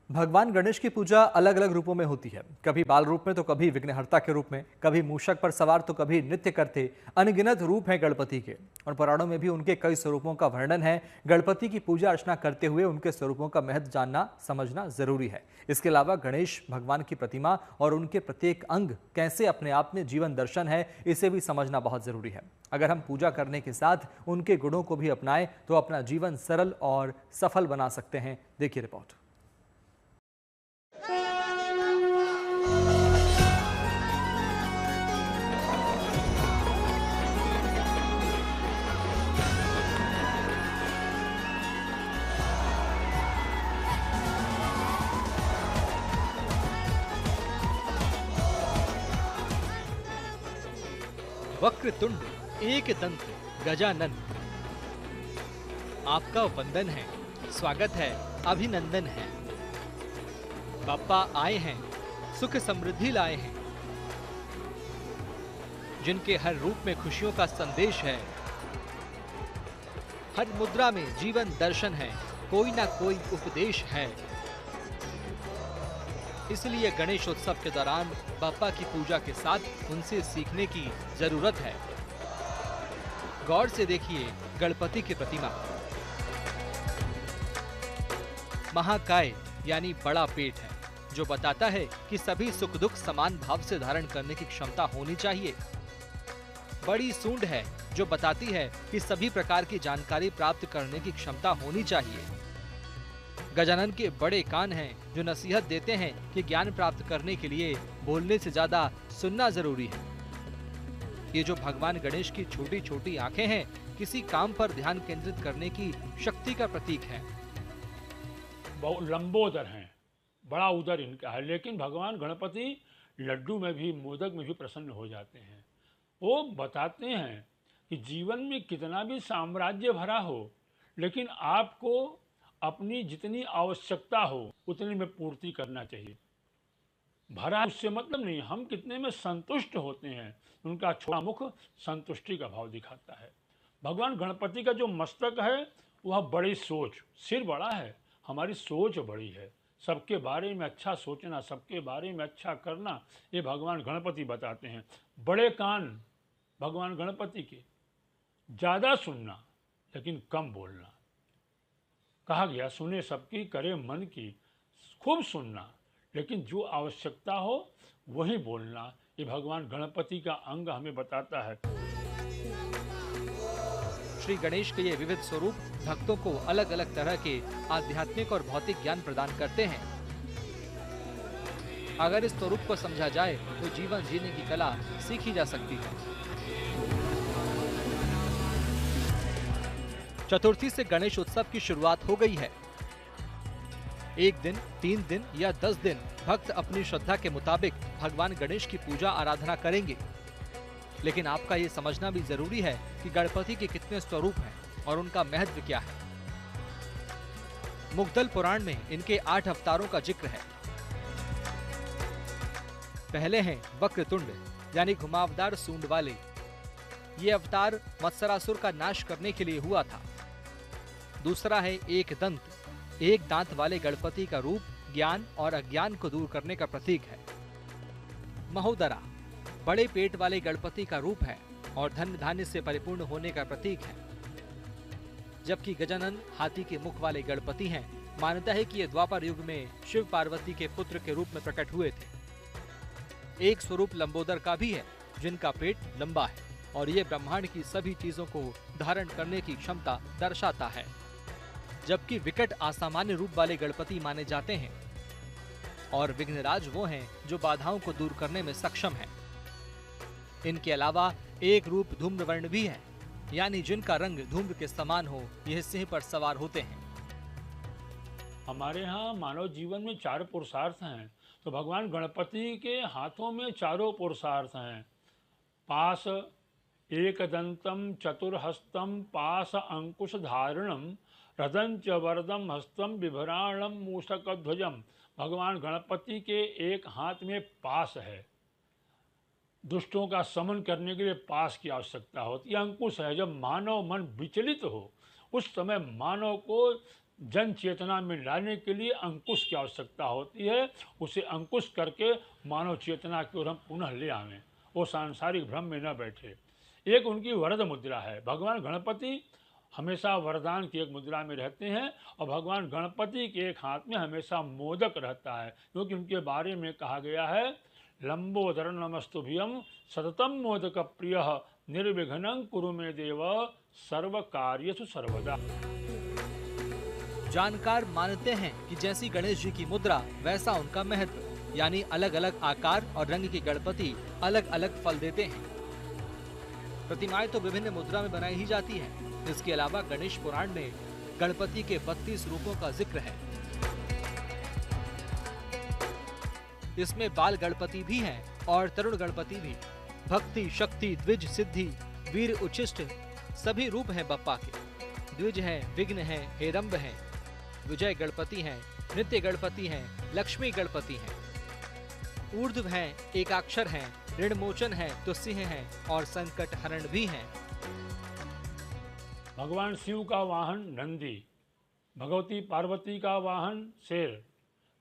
भगवान गणेश की पूजा अलग अलग रूपों में होती है। कभी बाल रूप में तो कभी विघ्नहर्ता के रूप में, कभी मूषक पर सवार तो कभी नृत्य करते। अनगिनत रूप हैं गणपति के और पुराणों में भी उनके कई स्वरूपों का वर्णन है। गणपति की पूजा अर्चना करते हुए उनके स्वरूपों का महत्व जानना समझना जरूरी है। इसके अलावा गणेश भगवान की प्रतिमा और उनके प्रत्येक अंग कैसे अपने आप में जीवन दर्शन है, इसे भी समझना बहुत जरूरी है। अगर हम पूजा करने के साथ उनके गुणों को भी अपनाएं तो अपना जीवन सरल और सफल बना सकते हैं। देखिए रिपोर्ट। वक्रतुंड एक दंत गजानन, आपका वंदन है, स्वागत है, अभिनंदन है। बाप्पा आए हैं, सुख समृद्धि लाए हैं, जिनके हर रूप में खुशियों का संदेश है। हर मुद्रा में जीवन दर्शन है, कोई ना कोई उपदेश है। इसलिए गणेशोत्सव के दौरान बाप्पा की पूजा के साथ उनसे सीखने की जरूरत है। गौर से देखिए गणपति की प्रतिमा। महाकाय यानी बड़ा पेट है, जो बताता है कि सभी सुख दुख समान भाव से धारण करने की क्षमता होनी चाहिए। बड़ी सूंड है, जो बताती है कि सभी प्रकार की जानकारी प्राप्त करने की क्षमता होनी चाहिए। गजानन के बड़े कान हैं, जो नसीहत देते हैं कि ज्ञान प्राप्त करने के लिए बोलने से ज्यादा सुनना जरूरी है। ये जो भगवान गणेश की छोटी छोटी आंखें हैं, किसी काम पर ध्यान केंद्रित करने की शक्ति का प्रतीक है। बहुत लंबोदर हैं, बड़ा उदर इनका है, लेकिन भगवान गणपति लड्डू में भी मोदक में भी प्रसन्न हो जाते हैं। वो बताते हैं कि जीवन में कितना भी साम्राज्य भरा हो, लेकिन आपको अपनी जितनी आवश्यकता हो उतनी में पूर्ति करना चाहिए। भरा उससे मतलब नहीं, हम कितने में संतुष्ट होते हैं। उनका छोटा मुख संतुष्टि का भाव दिखाता है। भगवान गणपति का जो मस्तक है वह बड़ी सोच, सिर बड़ा है, हमारी सोच बड़ी है। सबके बारे में अच्छा सोचना, सबके बारे में अच्छा करना, ये भगवान गणपति बताते हैं। बड़े कान भगवान गणपति के, ज़्यादा सुनना लेकिन कम बोलना। कहा गया सुने सबकी करे मन की, खूब सुनना लेकिन जो आवश्यकता हो वही बोलना। ये भगवान गणपति का अंग हमें बताता है। श्री गणेश के ये विविध स्वरूप भक्तों को अलग अलग तरह के आध्यात्मिक और भौतिक ज्ञान प्रदान करते हैं। अगर इस स्वरूप को समझा जाए तो जीवन जीने की कला सीखी जा सकती है। चतुर्थी से गणेश उत्सव की शुरुआत हो गई है। एक दिन, 3 दिन या 10 दिन भक्त अपनी श्रद्धा के मुताबिक भगवान गणेश की पूजा आराधना करेंगे। लेकिन आपका ये समझना भी जरूरी है कि गणपति के कितने स्वरूप हैं और उनका महत्व क्या है। मुग्दल पुराण में इनके 8 अवतारों का जिक्र है। पहले हैं वक्रतुंड यानी घुमावदार सूंड वाले। ये अवतार मत्सरासुर का नाश करने के लिए हुआ था। दूसरा है एक दंत, एक दांत वाले गणपति का रूप ज्ञान और अज्ञान को दूर करने का प्रतीक है। महोदरा, बड़े पेट वाले गणपति का रूप है और धन धान्य से परिपूर्ण होने का प्रतीक है। जबकि गजानन हाथी के मुख वाले गणपति हैं। मान्यता है कि ये द्वापर युग में शिव पार्वती के पुत्र के रूप में प्रकट हुए थे। एक स्वरूप लंबोदर का भी है, जिनका पेट लंबा है और ये ब्रह्मांड की सभी चीजों को धारण करने की क्षमता दर्शाता है। जबकि विकट असामान्य रूप वाले गणपति माने जाते हैं और विघ्नराज वो हैं जो बाधाओं को दूर करने में सक्षम हैं। इनके अलावा एक रूप धूम्रवर्ण भी है, यानी जिनका रंग धूम्र के समान हो, यह सिंह पर सवार होते हैं। हमारे यहाँ मानव जीवन में 4 पुरुषार्थ हैं, तो भगवान गणपति के हाथों में चारों पुरुषार्थ हैं। पास एकदंतम चतुर्हस्तम पास अंकुश धारणम रदंच वरदम हस्तम बिभराणम मूषक ध्वजम। भगवान गणपति के एक हाथ में पास है। दुष्टों का समन करने के लिए पास की आवश्यकता होती है। अंकुश है, जब मानव मन विचलित हो उस समय मानव को जन चेतना में लाने के लिए अंकुश की आवश्यकता होती है। उसे अंकुश करके मानव चेतना की ओर हम पुनः ले आवें, वो सांसारिक भ्रम में न बैठे। एक उनकी वरद मुद्रा है। भगवान गणपति हमेशा वरदान की एक मुद्रा में रहते हैं और भगवान गणपति के एक हाथ में हमेशा मोदक रहता है, क्योंकि उनके बारे में कहा गया है, लंबोदर नमस्तुभ्यम सततम मोदक प्रिय निर्विघ्नं कुरु मे देव सर्व कार्यसु सर्वदा। जानकार मानते हैं कि जैसी गणेश जी की मुद्रा वैसा उनका महत्व, यानी अलग अलग आकार और रंग के गणपति अलग अलग फल देते हैं। प्रतिमाएं तो विभिन्न मुद्रा में बनाई ही जाती हैं। इसके अलावा गणेश पुराण में गणपति के 32 रूपों का जिक्र है। इसमें बाल गणपति भी हैं और तरुण गणपति भी। भक्ति, शक्ति, द्विज, सिद्धि, वीर, उच्छिष्ट सभी रूप हैं बप्पा के। द्विज हैं, विघ्न हैं, हेरंब हैं, विजय गणपति हैं, नित्य गणपति हैं, लक्ष्मी गणपति हैं, ऊर्ध्व हैं, एकाक्षर हैं, ऋणमोचन हैं, तो सिंह हैं और संकट हरण भी हैं। भगवान शिव का वाहन नंदी, भगवती पार्वती का वाहन शेर,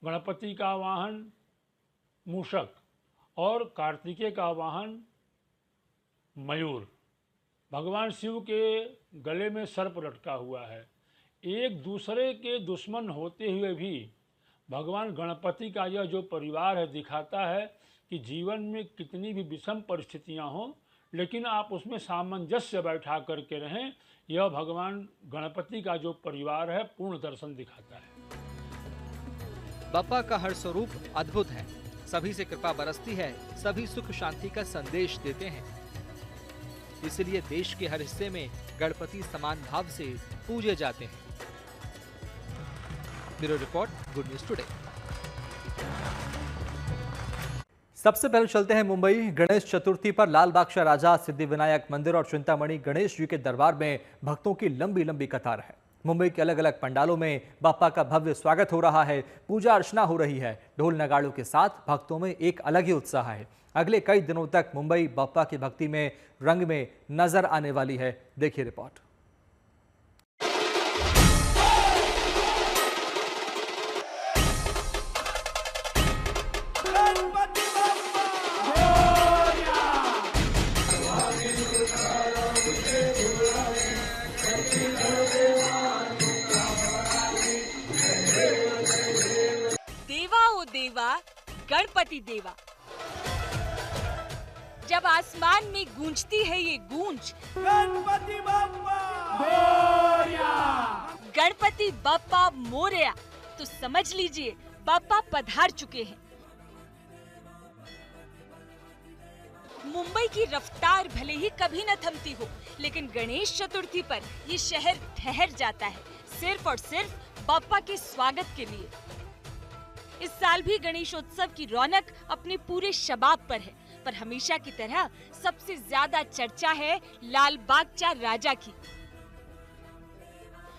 गणपति का वाहन मूषक और कार्तिकेय का वाहन मयूर। भगवान शिव के गले में सर्प लटका हुआ है। एक दूसरे के दुश्मन होते हुए भी भगवान गणपति का यह जो परिवार है दिखाता है कि जीवन में कितनी भी विषम परिस्थितियां हों, लेकिन आप उसमें सामंजस्य बैठा करके रहें। यह भगवान गणपति का जो परिवार है पूर्ण दर्शन दिखाता है। बप्पा का हर स्वरूप अद्भुत है, सभी से कृपा बरसती है, सभी सुख शांति का संदेश देते हैं। इसलिए देश के हर हिस्से में गणपति समान भाव से पूजे जाते हैं। Bureau report, good news today. सबसे पहले चलते हैं मुंबई। गणेश चतुर्थी पर लाल बाग राजा सिद्धिविनायक मंदिर और चिंतामणि गणेश जी के दरबार में भक्तों की लंबी लंबी कतार है। मुंबई के अलग अलग पंडालों में बप्पा का भव्य स्वागत हो रहा है, पूजा अर्चना हो रही है। ढोल नगाड़ों के साथ भक्तों में एक अलग ही उत्साह है। अगले कई दिनों तक मुंबई बप्पा की भक्ति में रंग में नजर आने वाली है। देखिए रिपोर्ट। देवा गणपति देवा, जब आसमान में गूंजती है ये गूंज, गणपति बप्पा मोरया, गणपति बप्पा मोरया, तो समझ लीजिए बप्पा पधार चुके हैं। मुंबई की रफ्तार भले ही कभी न थमती हो, लेकिन गणेश चतुर्थी पर ये शहर ठहर जाता है, सिर्फ और सिर्फ बप्पा के स्वागत के लिए। इस साल भी गणेशोत्सव की रौनक अपने पूरे शबाब पर है, पर हमेशा की तरह सबसे ज्यादा चर्चा है लाल बाग राजा की।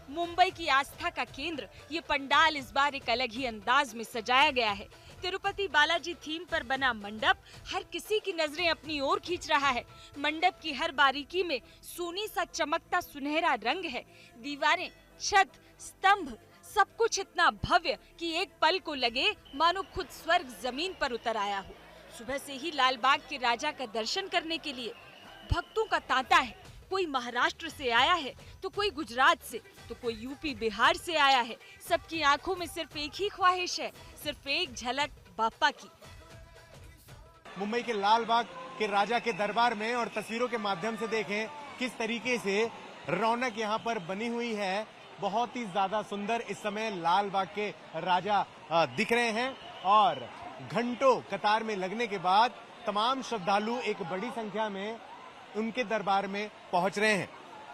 मुंबई की आस्था का केंद्र ये पंडाल इस बार एक अलग ही अंदाज में सजाया गया है। तिरुपति बालाजी थीम पर बना मंडप हर किसी की नजरें अपनी ओर खींच रहा है। मंडप की हर बारीकी में सोने सा चमकता सुनहरा रंग है। दीवारें, छत, स्तंभ, सब कुछ इतना भव्य कि एक पल को लगे मानो खुद स्वर्ग जमीन पर उतर आया हो। सुबह से ही लाल बाग के राजा का दर्शन करने के लिए भक्तों का तांता है। कोई महाराष्ट्र से आया है, तो कोई गुजरात से, तो कोई यूपी बिहार से आया है। सबकी आंखों में सिर्फ एक ही ख्वाहिश है, सिर्फ एक झलक बप्पा की। मुंबई के लाल बाग के राजा के दरबार में और तस्वीरों के माध्यम से देखें किस तरीके से रौनक यहाँ पर बनी हुई है। बहुत ही ज्यादा सुंदर इस समय लाल बाग के राजा दिख रहे हैं और घंटों कतार में लगने के बाद तमाम श्रद्धालु एक बड़ी संख्या में उनके दरबार में पहुंच रहे हैं।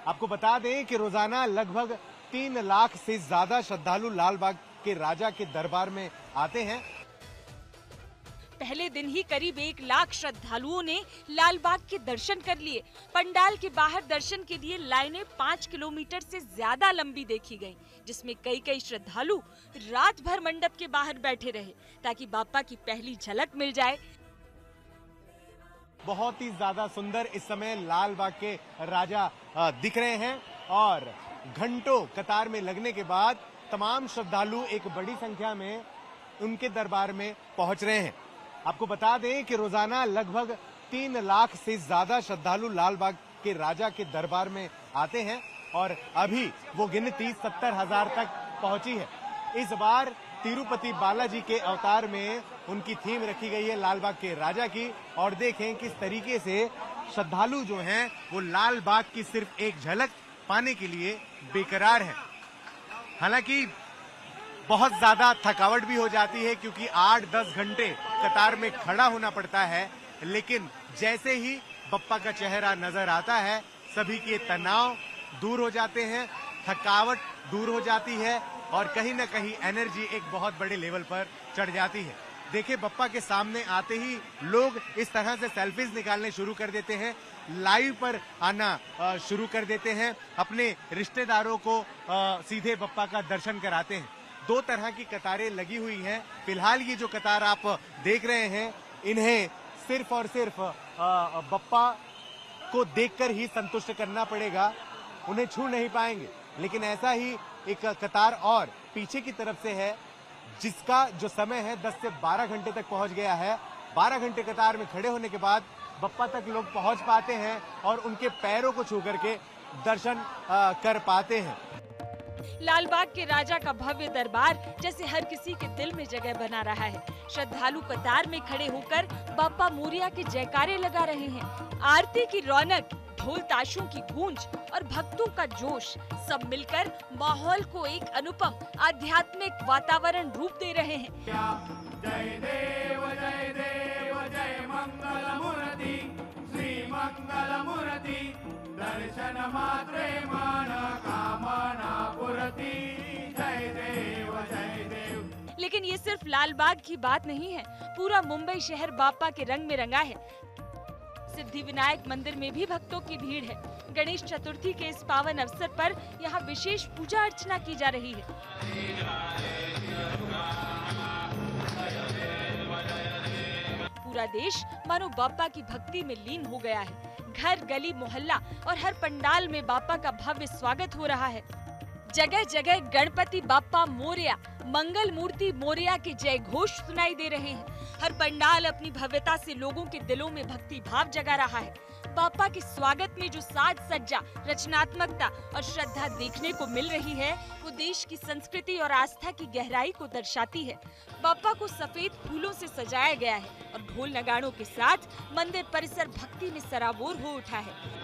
आपको बता दें कि रोजाना लगभग 3 लाख से ज्यादा श्रद्धालु लाल बाग के राजा के दरबार में आते हैं। पहले दिन ही करीब 1 लाख श्रद्धालुओं ने लाल बाग के दर्शन कर लिए। पंडाल के बाहर दर्शन के लिए लाइनें 5 किलोमीटर से ज्यादा लंबी देखी गईं, जिसमें कई श्रद्धालु रात भर मंडप के बाहर बैठे रहे ताकि बप्पा की पहली झलक मिल जाए। बहुत ही ज्यादा सुंदर इस समय लाल बाग के राजा दिख रहे हैं और घंटों कतार में लगने के बाद तमाम श्रद्धालु एक बड़ी संख्या में उनके दरबार में पहुंच रहे हैं। आपको बता दें कि रोजाना लगभग 3 लाख से ज्यादा श्रद्धालु लाल बाग के राजा के दरबार में आते हैं और अभी वो गिनती 70,000 तक पहुंची है। इस बार तिरुपति बालाजी के अवतार में उनकी थीम रखी गई है लाल बाग के राजा की, और देखें किस तरीके से श्रद्धालु जो हैं वो लाल बाग की सिर्फ एक झलक पाने के लिए बेकरार हैं। हालांकि बहुत ज्यादा थकावट भी हो जाती है क्योंकि 8-10 घंटे कतार में खड़ा होना पड़ता है, लेकिन जैसे ही बप्पा का चेहरा नजर आता है सभी के तनाव दूर हो जाते हैं, थकावट दूर हो जाती है और कहीं ना कहीं एनर्जी एक बहुत बड़े लेवल पर चढ़ जाती है। देखिए बप्पा के सामने आते ही लोग इस तरह से सेल्फीज निकालने शुरू कर देते हैं, लाइव पर आना शुरू कर देते हैं, अपने रिश्तेदारों को सीधे बप्पा का दर्शन कराते हैं। 2 तरह की कतारें लगी हुई हैं। फिलहाल ये जो कतार आप देख रहे हैं इन्हें सिर्फ और सिर्फ बप्पा को देखकर ही संतुष्ट करना पड़ेगा, उन्हें छू नहीं पाएंगे। लेकिन ऐसा ही एक कतार और पीछे की तरफ से है जिसका जो समय है 10 से 12 घंटे तक पहुंच गया है। 12 घंटे कतार में खड़े होने के बाद बप्पा तक लोग पहुंच पाते हैं और उनके पैरों को छू करके दर्शन कर पाते हैं। लालबाग के राजा का भव्य दरबार जैसे हर किसी के दिल में जगह बना रहा है। श्रद्धालु कतार में खड़े होकर बाप्पा मोरिया के जयकारे लगा रहे हैं। आरती की रौनक, ढोल ताशों की गूंज और भक्तों का जोश सब मिलकर माहौल को एक अनुपम आध्यात्मिक वातावरण रूप दे रहे हैं। जय देव जय मंगल मूर्ति श्री मंगल मूर्ति दर्शन मात्रे मन कामना पूर्ति जय देव। लेकिन ये सिर्फ लालबाग की बात नहीं है, पूरा मुंबई शहर बाप्पा के रंग में रंगा है। सिद्धिविनायक मंदिर में भी भक्तों की भीड़ है। गणेश चतुर्थी के इस पावन अवसर पर यहाँ विशेष पूजा अर्चना की जा रही है। पूरा देश मानो बाप्पा की भक्ति में लीन हो गया है। घर, गली, मोहल्ला और हर पंडाल में बाप्पा का भव्य स्वागत हो रहा है। जगह जगह गणपति बाप्पा मोरया, मंगल मूर्ति मोरया के जय घोष सुनाई दे रहे हैं। हर पंडाल अपनी भव्यता से लोगों के दिलों में भक्ति भाव जगा रहा है। बाप्पा के स्वागत में जो साज सज्जा, रचनात्मकता और श्रद्धा देखने को मिल रही है वो देश की संस्कृति और आस्था की गहराई को दर्शाती है। बाप्पा को सफेद फूलों से सजाया गया है और ढोल नगाड़ों के साथ मंदिर परिसर भक्ति में सराबोर हो उठा है।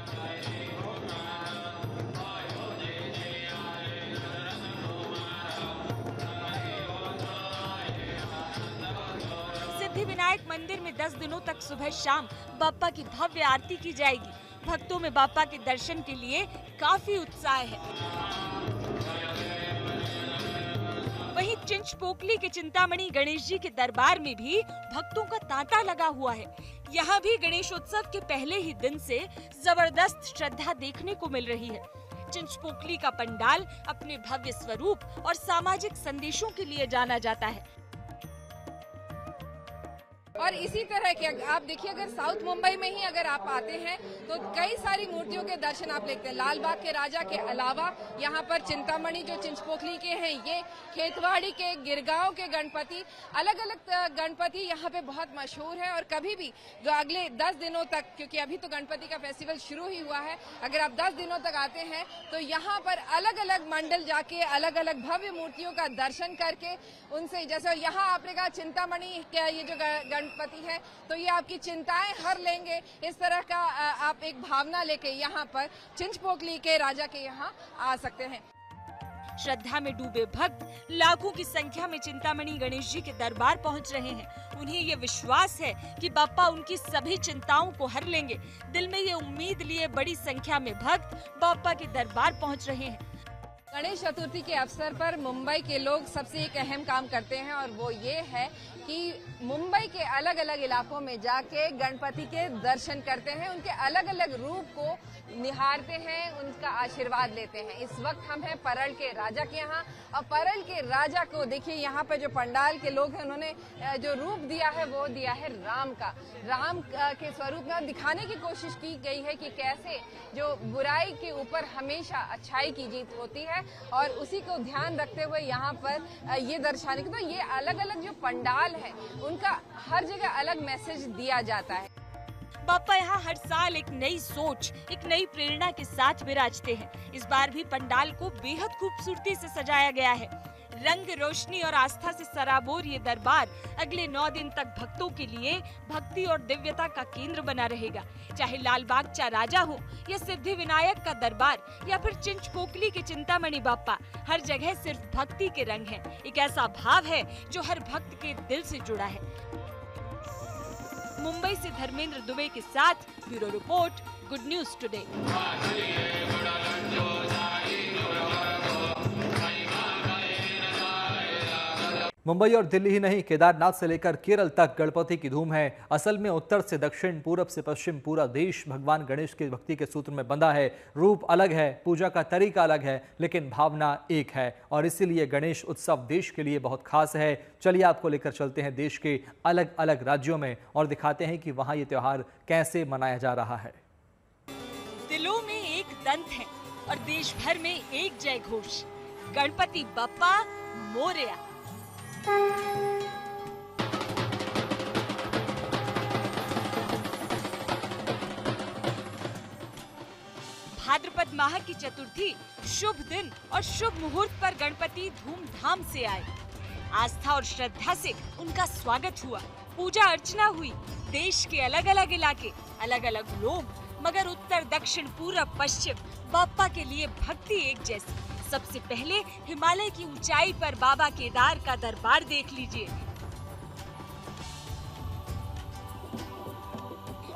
सिद्धिविनायक मंदिर में 10 दिनों तक सुबह शाम बाप्पा की भव्य आरती की जाएगी। भक्तों में बाप्पा के दर्शन के लिए काफी उत्साह है। वहीं चिंचपोकली के चिंतामणि गणेश जी के दरबार में भी भक्तों का तांता लगा हुआ है। यहाँ भी गणेशोत्सव के पहले ही दिन से जबरदस्त श्रद्धा देखने को मिल रही है। चिंचपोकली का पंडाल अपने भव्य स्वरूप और सामाजिक संदेशों के लिए जाना जाता है। और इसी तरह के आप देखिए, अगर साउथ मुंबई में ही अगर आप आते हैं तो कई सारी मूर्तियों के दर्शन आप लेते हैं। लाल बाग के राजा के अलावा यहाँ पर चिंतामणि जो चिंचपोकली के हैं, ये खेतवाड़ी के, गिरगांव के गणपति, अलग अलग गणपति यहाँ पे बहुत मशहूर है। और कभी भी जो अगले 10 दिनों तक, क्योंकि अभी तो गणपति का फेस्टिवल शुरू ही हुआ है, अगर आप 10 दिनों तक आते हैं तो यहाँ पर अलग अलग मंडल जाके अलग अलग भव्य मूर्तियों का दर्शन करके उनसे, जैसे यहाँ आपने कहा चिंतामणि के ये जो गणपति है तो ये आपकी चिंताएं हर लेंगे, इस तरह का आप एक भावना लेके यहाँ पर चिंचपोकली के राजा के यहाँ आ सकते हैं। श्रद्धा में डूबे भक्त लाखों की संख्या में चिंतामणि गणेश जी के दरबार पहुंच रहे हैं। उन्हें ये विश्वास है कि बाप्पा उनकी सभी चिंताओं को हर लेंगे। दिल में ये उम्मीद लिए बड़ी संख्या में भक्त बाप्पा के दरबार पहुंच रहे हैं। गणेश चतुर्थी के अवसर पर मुंबई के लोग सबसे एक अहम काम करते हैं और वो ये है कि मुंबई के अलग अलग इलाकों में जाके गणपति के दर्शन करते हैं, उनके अलग अलग रूप को निहारते हैं, उनका आशीर्वाद लेते हैं। इस वक्त हम हैं परल के राजा के यहाँ और परल के राजा को देखिए, यहाँ पे जो पंडाल के लोग हैं उन्होंने जो रूप दिया है वो दिया है राम का। राम के स्वरूप में दिखाने की कोशिश की गई है कि कैसे जो बुराई के ऊपर हमेशा अच्छाई की जीत होती है और उसी को ध्यान रखते हुए यहाँ पर ये दर्शाने के, तो ये अलग अलग जो पंडाल है उनका हर जगह अलग मैसेज दिया जाता है। बापा यहाँ हर साल एक नई सोच, एक नई प्रेरणा के साथ विराजते हैं। इस बार भी पंडाल को बेहद खूबसूरती से सजाया गया है। रंग, रोशनी और आस्था से सराबोर ये दरबार अगले 9 दिन तक भक्तों के लिए भक्ति और दिव्यता का केंद्र बना रहेगा। चाहे लाल बाग चा राजा हो या सिद्धि विनायक का दरबार या फिर चिंचपोकली के चिंतामणि बापा, हर जगह सिर्फ भक्ति के रंग हैं। एक ऐसा भाव है जो हर भक्त के दिल से जुड़ा है। मुंबई से धर्मेंद्र दुबे के साथ bureau report, good news today. Mumbai और दिल्ली ही नहीं, केदारनाथ से लेकर केरल तक गणपति की धूम है। असल में उत्तर से दक्षिण, पूरब से पश्चिम पूरा देश भगवान गणेश के भक्ति के सूत्र में बंधा है। रूप अलग है, पूजा का तरीका अलग है, लेकिन भावना एक है और इसीलिए गणेश उत्सव देश के लिए बहुत खास है। चलिए आपको लेकर चलते हैं देश के अलग अलग राज्यों में और दिखाते हैं कि वहाँ ये त्योहार कैसे मनाया जा रहा है। दिलों में एक दंत है और देश भर में एक जय घोष, गणपति बप्पा मोरया। भाद्रपद माह की चतुर्थी, शुभ दिन और शुभ मुहूर्त पर गणपति धूमधाम से आए। आस्था और श्रद्धा से उनका स्वागत हुआ, पूजा अर्चना हुई। देश के अलग अलग इलाके, अलग अलग लोग, मगर उत्तर, दक्षिण, पूरब, पश्चिम बाप्पा के लिए भक्ति एक जैसी। सबसे पहले हिमालय की ऊंचाई पर बाबा केदार का दरबार देख लीजिए।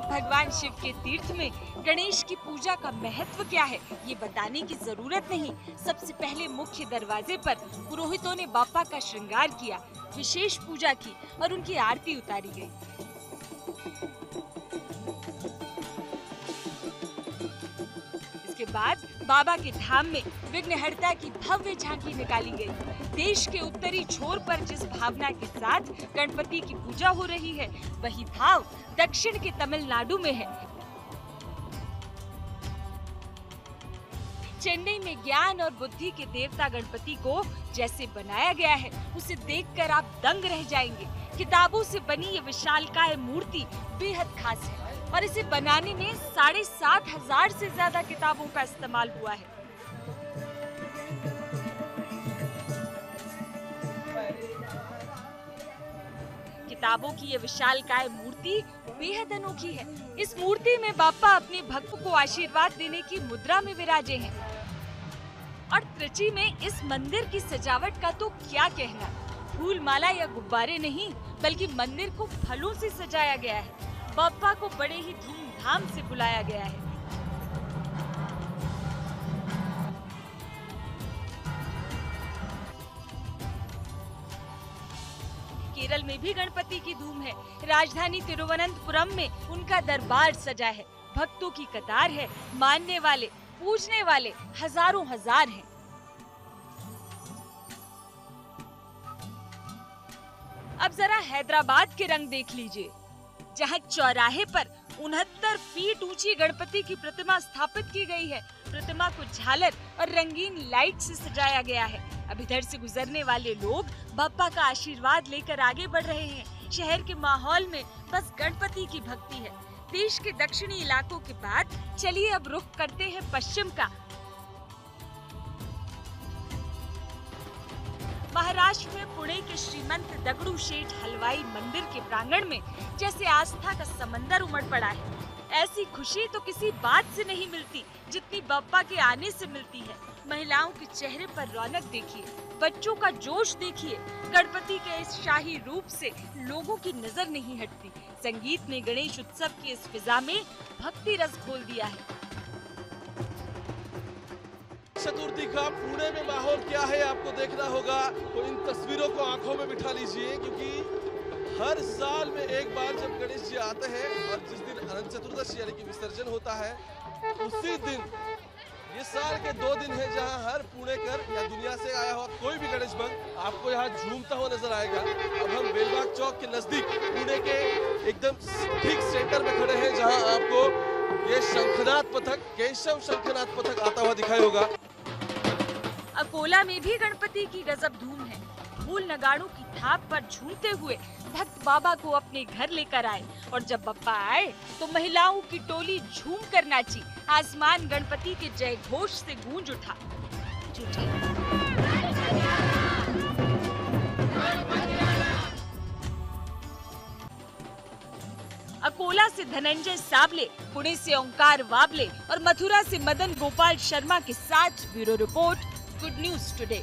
भगवान शिव के तीर्थ में गणेश की पूजा का महत्व क्या है, ये बताने की जरूरत नहीं। सबसे पहले मुख्य दरवाजे पर पुरोहितों ने बाप्पा का श्रृंगार किया, विशेष पूजा की और उनकी आरती उतारी गई। इसके बाद बाबा के धाम में विघ्नहर्ता की भव्य झांकी निकाली गई। देश के उत्तरी छोर पर जिस भावना के साथ गणपति की पूजा हो रही है, वही भाव दक्षिण के तमिलनाडु में है। चेन्नई में ज्ञान और बुद्धि के देवता गणपति को जैसे बनाया गया है, उसे देखकर आप दंग रह जाएंगे। किताबों से बनी ये विशालकाय मूर्ति बेहद खास है और इसे बनाने में 7,500 से ज्यादा किताबों का इस्तेमाल हुआ है। किताबों की ये विशालकाय मूर्ति बेहद अनोखी है। इस मूर्ति में बाप्पा अपने भक्तों को आशीर्वाद देने की मुद्रा में विराजे हैं। और त्रिची में इस मंदिर की सजावट का तो क्या कहना, फूल माला या गुब्बारे नहीं, बल्कि मंदिर को फलों से सजाया गया है। बाप्पा को बड़े ही धूमधाम से बुलाया गया है। केरल में भी गणपति की धूम है। राजधानी तिरुवनंतपुरम में उनका दरबार सजा है। भक्तों की कतार है, मानने वाले, पूजने वाले हजारों हजार हैं। अब जरा हैदराबाद के रंग देख लीजिए, जहां चौराहे पर 69 फीट ऊंची गणपति की प्रतिमा स्थापित की गई है। प्रतिमा को झालर और रंगीन लाइट से सजाया गया है। अब इधर से गुजरने वाले लोग बाप्पा का आशीर्वाद लेकर आगे बढ़ रहे हैं। शहर के माहौल में बस गणपति की भक्ति है। देश के दक्षिणी इलाकों के बाद चलिए अब रुख करते हैं पश्चिम का। महाराष्ट्र में पुणे के श्रीमंत दगड़ू शेठ हलवाई मंदिर के प्रांगण में जैसे आस्था का समंदर उमड़ पड़ा है। ऐसी खुशी तो किसी बात से नहीं मिलती जितनी बाप्पा के आने से मिलती है। महिलाओं के चेहरे पर रौनक देखिए, बच्चों का जोश देखिए। गणपति के इस शाही रूप से लोगों की नजर नहीं हटती। संगीत ने गणेश उत्सव की इस फिजा में भक्ति रस घोल दिया है। चतुर्थी का पुणे में माहौल क्या है आपको देखना होगा, तो इन तस्वीरों को आंखों में बिठा लीजिए, क्योंकि हर साल में एक बार जब गणेश जी आते हैं और जिस दिन अनंत चतुर्दशी यानी कि विसर्जन होता है, उसी दिन ये साल के 2 दिन है जहां हर पुणेकर या दुनिया से आया हुआ कोई भी गणेश भक्त आपको यहाँ झूमता हुआ नजर आएगा। अब हम बेलबाग चौक के नजदीक पुणे के एकदम ठीक सेंटर में खड़े हैं, जहां आपको ये शंखनाद पथक, केशव शंखनाद पथक आता हुआ दिखाई होगा। अकोला में भी गणपति की गजब धूम है। ढोल नगाड़ों की थाप पर झूमते हुए भक्त बाबा को अपने घर लेकर आए और जब बप्पा आए तो महिलाओं की टोली झूम कर नाची। आसमान गणपति के जय घोष से गूंज उठा। अकोला से धनंजय साबले, पुणे से ओंकार वाबले और मथुरा से मदन गोपाल शर्मा के साथ bureau report, good news today.